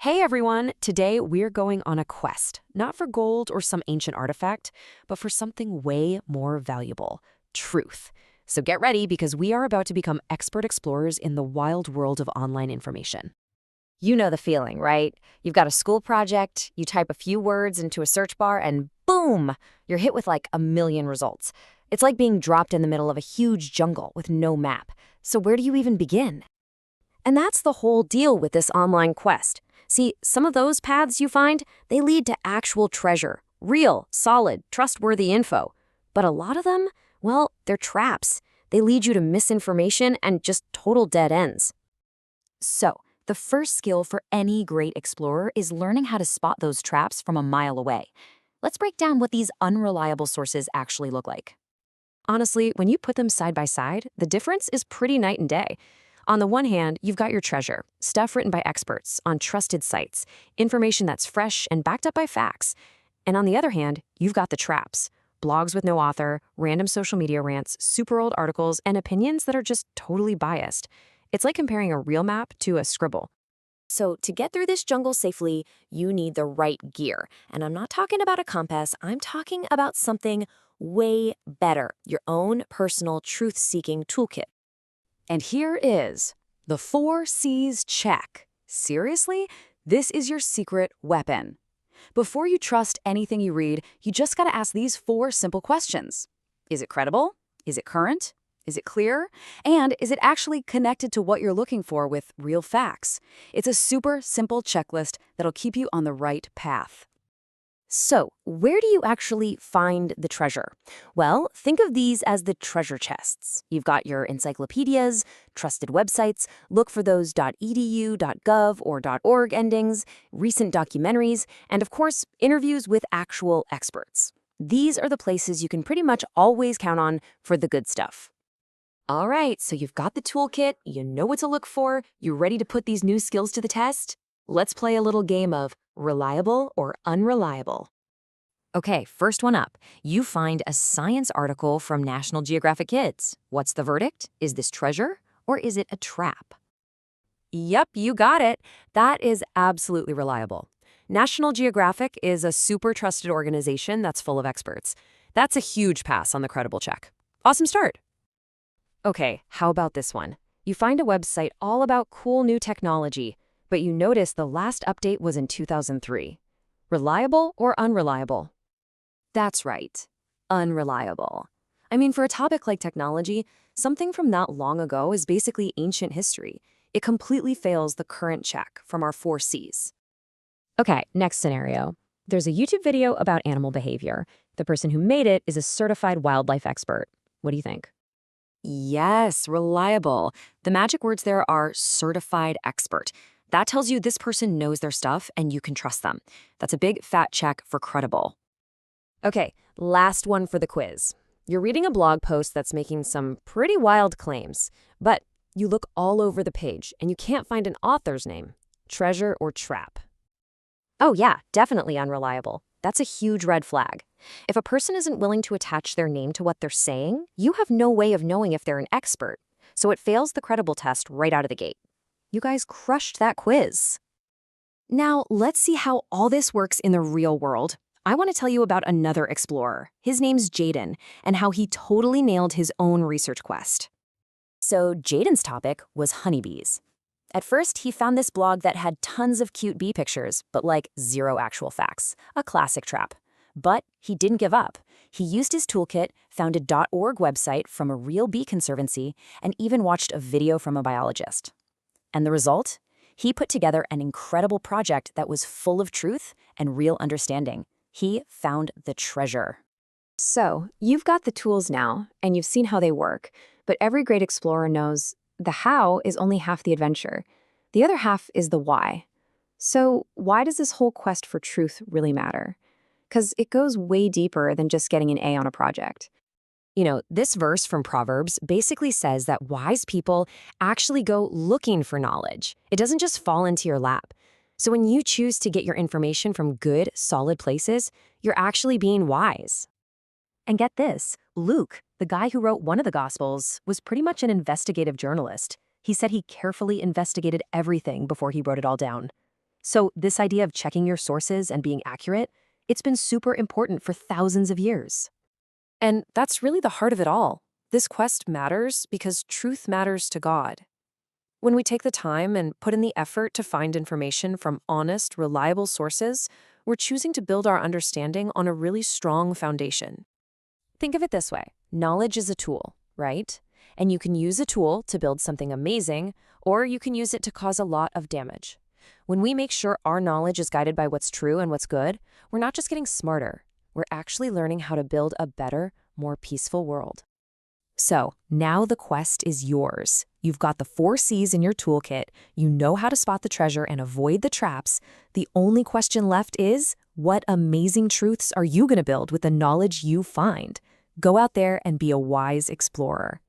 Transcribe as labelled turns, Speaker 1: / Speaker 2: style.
Speaker 1: Hey everyone! Today we're going on a quest, not for gold or some ancient artifact, but for something way more valuable, truth. So get ready because we are about to become expert explorers in the wild world of online information.
Speaker 2: You know the feeling, right? You've got a school project, you type a few words into a search bar, and boom, you're hit with like a million results. It's like being dropped in the middle of a huge jungle with no map. So where do you even begin? And that's the whole deal with this online quest. See, some of those paths you find, they lead to actual treasure, real, solid, trustworthy info. But a lot of them, well, they're traps. They lead you to misinformation and just total dead ends. So, the first skill for any great explorer is learning how to spot those traps from a mile away. Let's break down what these unreliable sources actually look like.
Speaker 1: Honestly, when you put them side by side, the difference is pretty night and day. On the one hand, you've got your treasure, stuff written by experts on trusted sites, information that's fresh and backed up by facts. And on the other hand, you've got the traps, blogs with no author, random social media rants, super old articles, and opinions that are just totally biased. It's like comparing a real map to a scribble.
Speaker 2: So, to get through this jungle safely, you need the right gear. And I'm not talking about a compass, I'm talking about something way better, your own personal truth-seeking toolkit.
Speaker 1: And here is the 4 C's check. Seriously? This is your secret weapon. Before you trust anything you read, you just gotta ask these 4 simple questions. Is it credible? Is it current? Is it clear? And is it actually connected to what you're looking for with real facts? It's a super simple checklist that'll keep you on the right path.
Speaker 2: So, where do you actually find the treasure? Well, think of these as the treasure chests. You've got your encyclopedias, trusted websites, look for those .edu, .gov, or .org endings, recent documentaries, and of course, interviews with actual experts. These are the places you can pretty much always count on for the good stuff. All right, so you've got the toolkit, you know what to look for, you're ready to put these new skills to the test? Let's play a little game of reliable or unreliable. Okay, first one up. You find a science article from National Geographic Kids. What's the verdict? Is this treasure or is it a trap?
Speaker 1: Yep, you got it. That is absolutely reliable. National Geographic is a super trusted organization that's full of experts. That's a huge pass on the credible check. Awesome start. Okay, how about this one? You find a website all about cool new technology, but you notice the last update was in 2003. Reliable or unreliable? That's right, unreliable. I mean, for a topic like technology, something from that long ago is basically ancient history. It completely fails the current check from our 4 C's. Okay, next scenario. There's a YouTube video about animal behavior. The person who made it is a certified wildlife expert. What do you think? Yes, reliable. The magic words there are certified expert. That tells you this person knows their stuff and you can trust them. That's a big fat check for credible. Okay, last one for the quiz. You're reading a blog post that's making some pretty wild claims, but you look all over the page and you can't find an author's name. Treasure or trap? Oh yeah, definitely unreliable. That's a huge red flag. If a person isn't willing to attach their name to what they're saying, you have no way of knowing if they're an expert. So it fails the credible test right out of the gate. You guys crushed that quiz. Now, let's see how all this works in the real world. I want to tell you about another explorer. His name's Jaden, and how he totally nailed his own research quest. So Jaden's topic was honeybees. At first, he found this blog that had tons of cute bee pictures, but like 0 actual facts. A classic trap. But he didn't give up. He used his toolkit, found a .org website from a real bee conservancy, and even watched a video from a biologist. And the result? He put together an incredible project that was full of truth and real understanding. He found the treasure. So, you've got the tools now, and you've seen how they work, but every great explorer knows the how is only half the adventure. The other half is the why. So, why does this whole quest for truth really matter? Because it goes way deeper than just getting an A on a project. You know, this verse from Proverbs basically says that wise people actually go looking for knowledge. It doesn't just fall into your lap. So when you choose to get your information from good, solid places, you're actually being wise. And get this, Luke, the guy who wrote one of the Gospels, was pretty much an investigative journalist. He said he carefully investigated everything before he wrote it all down.
Speaker 2: So this idea of checking your sources and being accurate, it's been super important for thousands of years.
Speaker 1: And that's really the heart of it all. This quest matters because truth matters to God. When we take the time and put in the effort to find information from honest, reliable sources, we're choosing to build our understanding on a really strong foundation. Think of it this way. Knowledge is a tool, right? And you can use a tool to build something amazing, or you can use it to cause a lot of damage. When we make sure our knowledge is guided by what's true and what's good, we're not just getting smarter. We're actually learning how to build a better, more peaceful world. So, now the quest is yours. You've got the 4 C's in your toolkit. You know how to spot the treasure and avoid the traps. The only question left is, what amazing truths are you going to build with the knowledge you find? Go out there and be a wise explorer.